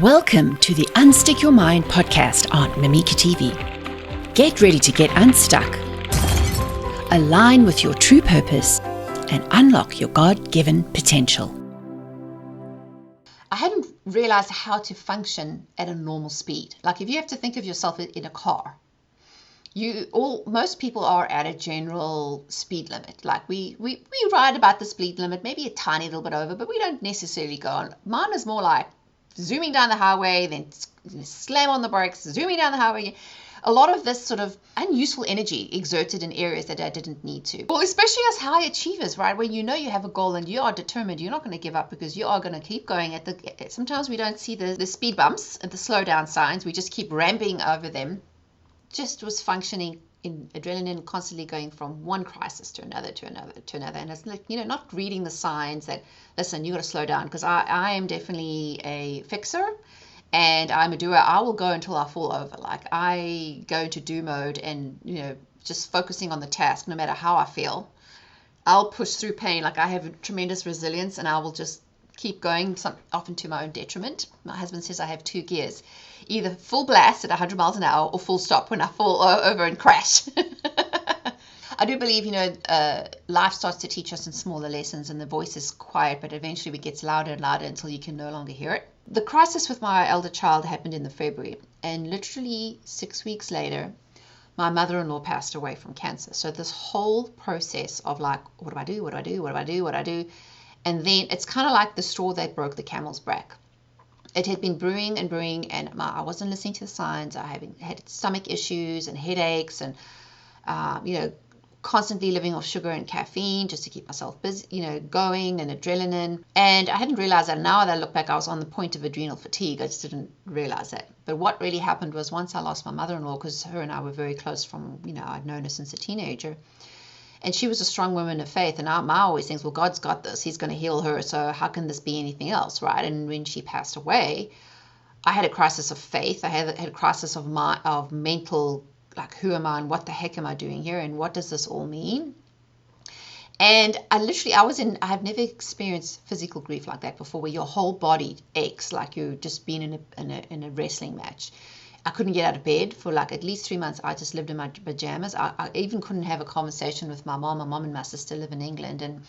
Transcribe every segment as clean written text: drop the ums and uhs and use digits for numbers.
Welcome to the Unstick Your Mind podcast on Mimika TV. Get ready to get unstuck, align with your true purpose, and unlock your God-given potential. I hadn't realized how to function at a normal speed. Like if you have to think of yourself in a car, most people are at a general speed limit. Like we ride about the speed limit, maybe a tiny little bit over, but we don't necessarily go on. Mine is more like zooming down the highway, then slam on the brakes, zooming down the highway. A lot of this sort of unuseful energy exerted in areas that I didn't need to. Well, especially as high achievers, right? When you know you have a goal and you are determined, you're not going to give up because you are going to keep going. Sometimes we don't see the speed bumps and the slow down signs. We just keep ramping over them. Just was functioning in adrenaline, constantly going from one crisis to another, and it's like, not reading the signs that, listen, you got to slow down, because I am definitely a fixer and I'm a doer. I will go until I fall over. Like I go into do mode and just focusing on the task, no matter how I feel. I'll push through pain. Like I have tremendous resilience, and I will just keep going, often to my own detriment. My husband says I have two gears, either full blast at 100 miles an hour or full stop when I fall over and crash. I do believe, life starts to teach us in smaller lessons, and the voice is quiet, but eventually it gets louder and louder until you can no longer hear it. The crisis with my elder child happened in the February, and literally 6 weeks later, my mother-in-law passed away from cancer. So this whole process of like, what do I do? What do I do? What do I do? What do I do? And then it's kind of like the straw that broke the camel's back. It had been brewing and brewing, and I wasn't listening to the signs. I had stomach issues and headaches, and constantly living off sugar and caffeine just to keep myself busy, going, and adrenaline. And I hadn't realized that. Now that I look back, I was on the point of adrenal fatigue. I just didn't realize that. But what really happened was, once I lost my mother-in-law, because her and I were very close from, I'd known her since a teenager. And she was a strong woman of faith. And I always think, well, God's got this. He's going to heal her. So how can this be anything else, right? And when she passed away, I had a crisis of faith. I had a crisis of mental, like, who am I and what the heck am I doing here? And what does this all mean? And I've never experienced physical grief like that before, where your whole body aches like you've just been in a wrestling match. I couldn't get out of bed for like at least 3 months. I just lived in my pajamas. I even couldn't have a conversation with my mom. My mom and my sister live in England, and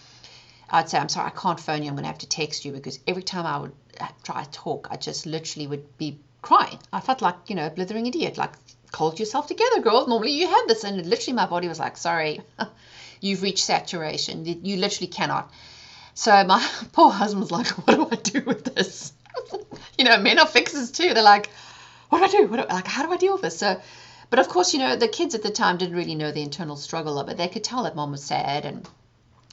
I'd say, I'm sorry, I can't phone you. I'm going to have to text you, because every time I would try to talk, I just literally would be crying. I felt like, a blithering idiot, like, hold yourself together, girl. Normally you have this. And literally my body was like, sorry, you've reached saturation. You literally cannot. So my poor husband was like, what do I do with this? Men are fixers too. They're like, what do I do? How do I deal with this? So, but of course, the kids at the time didn't really know the internal struggle of it. They could tell that mom was sad and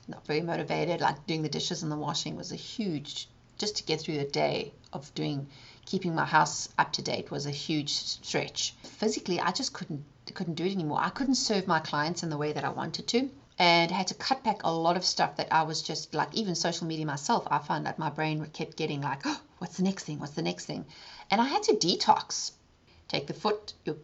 not very motivated. Like doing the dishes and the washing was a huge, just to get through the day of keeping my house up to date was a huge stretch. Physically, I just couldn't do it anymore. I couldn't serve my clients in the way that I wanted to, and had to cut back a lot of stuff that I was just like, even social media myself, I found that my brain kept getting like, oh, what's the next thing? What's the next thing? And I had to detox, take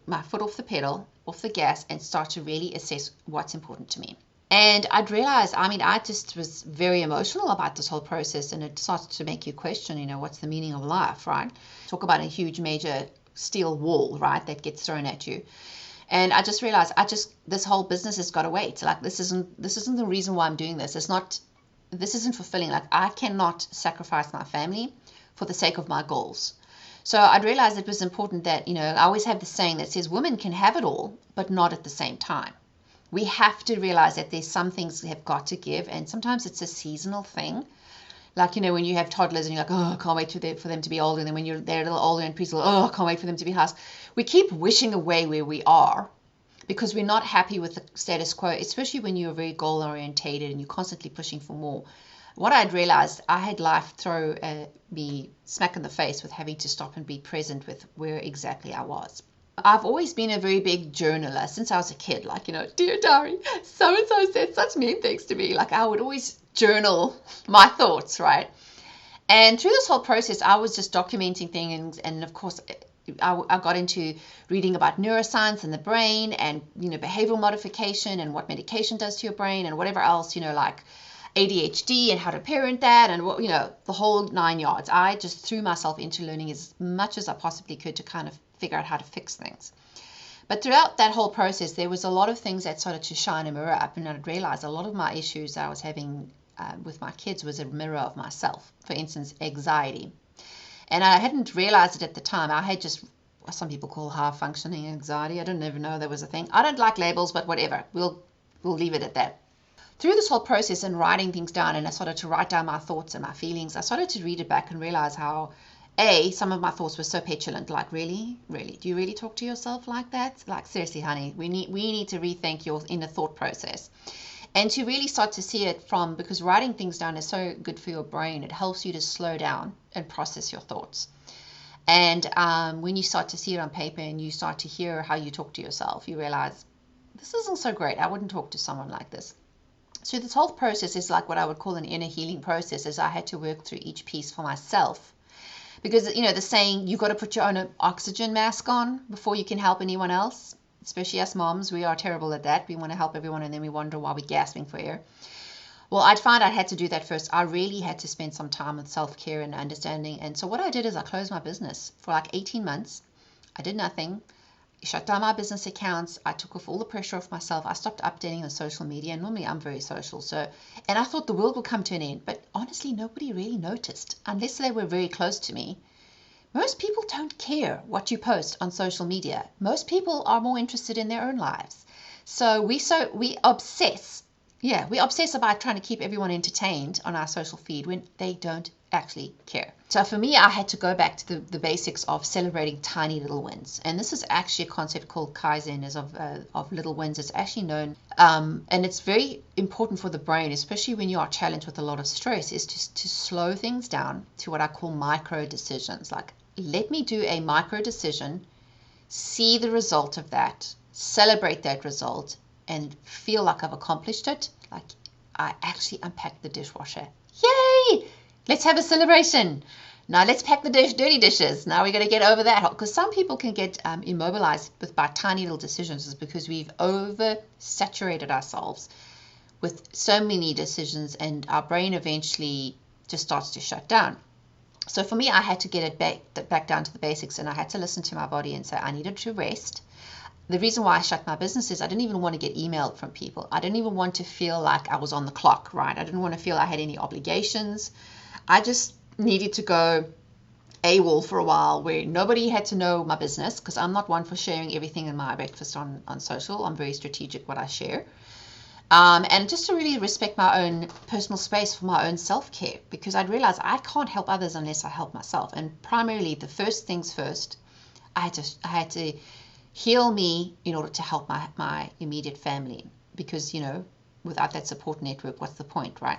my foot off the pedal, off the gas, and start to really assess what's important to me. And I'd realized, I just was very emotional about this whole process, and it starts to make you question, what's the meaning of life, right? Talk about a huge, major steel wall, right, that gets thrown at you. And I just realized, this whole business has got to wait. Like, this isn't the reason why I'm doing this. This isn't fulfilling. Like, I cannot sacrifice my family for the sake of my goals. So I'd realized it was important that, I always have the saying that says women can have it all, but not at the same time. We have to realize that there's some things we have got to give, and sometimes it's a seasonal thing. Like, when you have toddlers and you're like, oh, I can't wait for them to be older. And then when they're a little older and preschool, oh, I can't wait for them to be house. We keep wishing away where we are because we're not happy with the status quo, especially when you're very goal orientated and you're constantly pushing for more. What I'd realized, I had life throw me smack in the face with having to stop and be present with where exactly I was. I've always been a very big journaler since I was a kid. Like, dear diary, so-and-so said such mean things to me. Like, I would always journal my thoughts, right? And through this whole process, I was just documenting things. And of course, I got into reading about neuroscience and the brain, and, behavioral modification and what medication does to your brain and whatever else, ADHD and how to parent that and what, the whole 9 yards. I just threw myself into learning as much as I possibly could to kind of figure out how to fix things. But throughout that whole process, there was a lot of things that started to shine a mirror up, and I'd realized a lot of my issues that I was having with my kids was a mirror of myself. For instance, anxiety. And I hadn't realized it at the time. I had just what some people call high functioning anxiety. I didn't even know there was a thing. I don't like labels, but whatever. We'll leave it at that. Through this whole process and writing things down, and I started to write down my thoughts and my feelings, I started to read it back and realize how, some of my thoughts were so petulant, like, really? Do you really talk to yourself like that? Like, seriously, honey, we need to rethink your inner thought process. And to really start to see it because writing things down is so good for your brain. It helps you to slow down and process your thoughts. And when you start to see it on paper and you start to hear how you talk to yourself, you realize, this isn't so great. I wouldn't talk to someone like this. So this whole process is like what I would call an inner healing process, as I had to work through each piece for myself. Because, the saying, you've got to put your own oxygen mask on before you can help anyone else. Especially us moms, we are terrible at that. We want to help everyone and then we wonder why we're gasping for air. Well, I'd find I had to do that first. I really had to spend some time with self-care and understanding. And so what I did is I closed my business for like 18 months. I did nothing. Shut down my business accounts. I took off all the pressure off myself. I stopped updating on social media. And normally I'm very social. And I thought the world would come to an end. But honestly, nobody really noticed unless they were very close to me. Most people don't care what you post on social media. Most people are more interested in their own lives. So we obsess. Yeah, we obsess about trying to keep everyone entertained on our social feed when they don't actually care. So for me, I had to go back to the basics of celebrating tiny little wins. And this is actually a concept called Kaizen, is of little wins. It's actually known, and it's very important for the brain, especially when you are challenged with a lot of stress, is to slow things down to what I call micro decisions. Like, let me do a micro decision, see the result of that, celebrate that result, and feel like I've accomplished it. Like, I actually unpacked the dishwasher. Yay! Let's have a celebration. Now let's pack the dirty dishes. Now we got to get over that. Because some people can get immobilized by tiny little decisions, is because we've oversaturated ourselves with so many decisions, and our brain eventually just starts to shut down. So for me, I had to get it back down to the basics, and I had to listen to my body and say I needed to rest. The reason why I shut my business is I didn't even want to get emailed from people. I didn't even want to feel like I was on the clock, right? I didn't want to feel I had any obligations. I just needed to go AWOL for a while, where nobody had to know my business, because I'm not one for sharing everything in my breakfast on social. I'm very strategic what I share. And just to really respect my own personal space for my own self-care, because I'd realized I can't help others unless I help myself. And primarily, the first things first, I had to heal me in order to help my immediate family, because, without that support network, what's the point, right?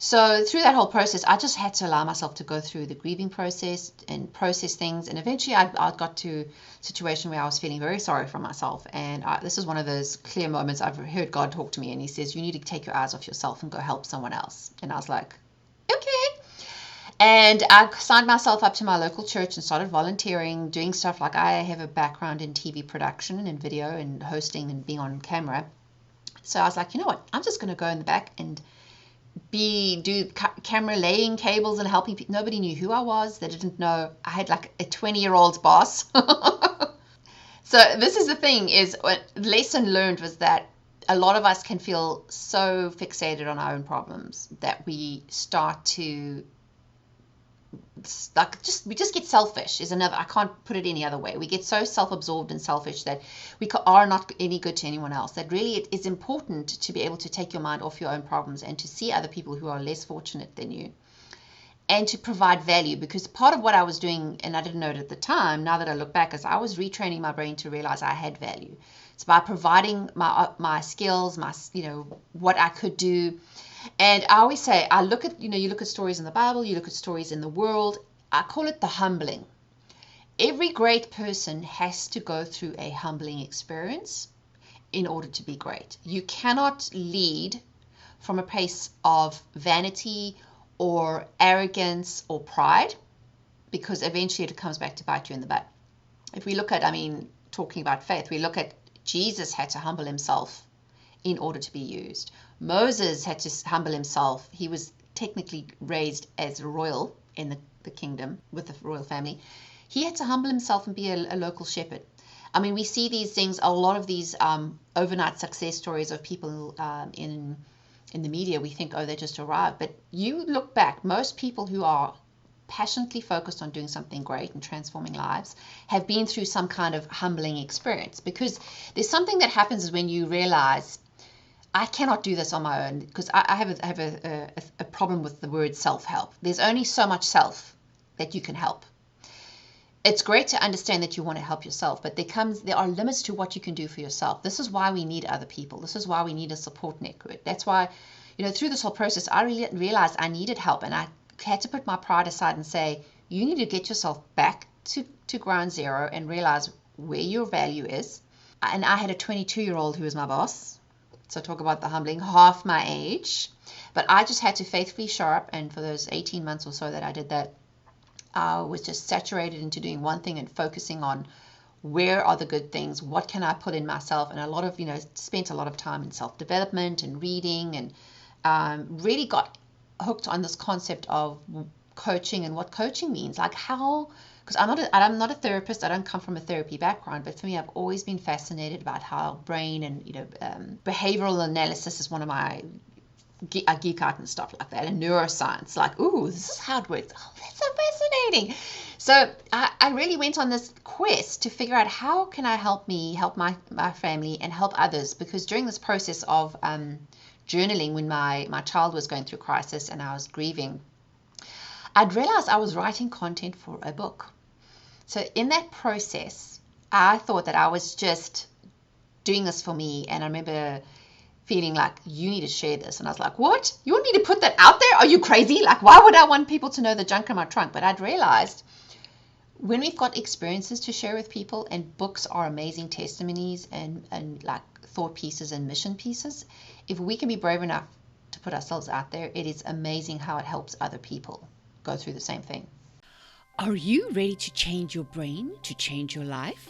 So through that whole process, I just had to allow myself to go through the grieving process and process things. And eventually I got to a situation where I was feeling very sorry for myself. And this is one of those clear moments I've heard God talk to me. And he says, you need to take your eyes off yourself and go help someone else. And I was like, okay. And I signed myself up to my local church and started volunteering, doing stuff like I have a background in TV production and video and hosting and being on camera. So I was like, you know what? I'm just going to go in the back and do camera laying cables and helping people. Nobody knew who I was. They didn't know. I had like a 20-year-old boss. So this is the thing, is what lesson learned was that a lot of us can feel so fixated on our own problems that we start to we just get selfish. Is another, I can't put it any other way. We get so self-absorbed and selfish that we are not any good to anyone else. That really it is important to be able to take your mind off your own problems and to see other people who are less fortunate than you, and to provide value. Because part of what I was doing, and I didn't know it at the time, now that I look back, is I was retraining my brain to realize I had value. So by providing my skills, what I could do. And I always say, I look at, you look at stories in the Bible, you look at stories in the world. I call it the humbling. Every great person has to go through a humbling experience in order to be great. You cannot lead from a place of vanity or arrogance or pride, because eventually it comes back to bite you in the butt. If we look at, talking about faith, we look at Jesus had to humble himself in order to be used. Moses had to humble himself. He was technically raised as royal in the kingdom with the royal family. He had to humble himself and be a local shepherd. I mean, we see these things, a lot of these overnight success stories of people in the media. We think, oh, they just arrived. But you look back, most people who are passionately focused on doing something great and transforming lives have been through some kind of humbling experience, because there's something that happens is when you realize, I cannot do this on my own, because I have a problem with the word self-help. There's only so much self that you can help. It's great to understand that you want to help yourself, but there are limits to what you can do for yourself. This is why we need other people. This is why we need a support network. That's why, through this whole process, I really realized I needed help, and I had to put my pride aside and say, you need to get yourself back to ground zero and realize where your value is. And I had a 22-year-old who was my boss. So talk about the humbling, half my age. But I just had to faithfully show up, and for those 18 months or so that I did that, I was just saturated into doing one thing and focusing on where are the good things, what can I put in myself, and a lot of, spent a lot of time in self-development and reading, and really got hooked on this concept of coaching and what coaching means, like how, because I'm not a therapist, I don't come from a therapy background, but for me, I've always been fascinated about how brain and, behavioral analysis is one of my, I geek out and stuff like that, and neuroscience, like, ooh, this is how it works. Oh, that's so fascinating. So I really went on this quest to figure out how can I help my family and help others, because during this process of journaling, when my child was going through crisis and I was grieving, I'd realized I was writing content for a book. So in that process, I thought that I was just doing this for me, and I remember feeling like, you need to share this. And I was like, what? You want me to put that out there? Are you crazy? Like, why would I want people to know the junk in my trunk? But I'd realized when we've got experiences to share with people, and books are amazing testimonies and like thought pieces and mission pieces, if we can be brave enough to put ourselves out there, it is amazing how it helps other people go through the same thing. Are you ready to change your brain to change your life?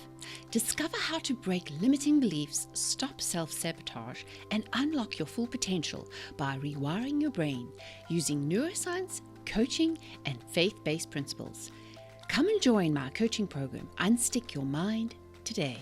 Discover how to break limiting beliefs, stop self-sabotage, and unlock your full potential by rewiring your brain using neuroscience, coaching, and faith-based principles. Come and join my coaching program, Unstick Your Mind, today.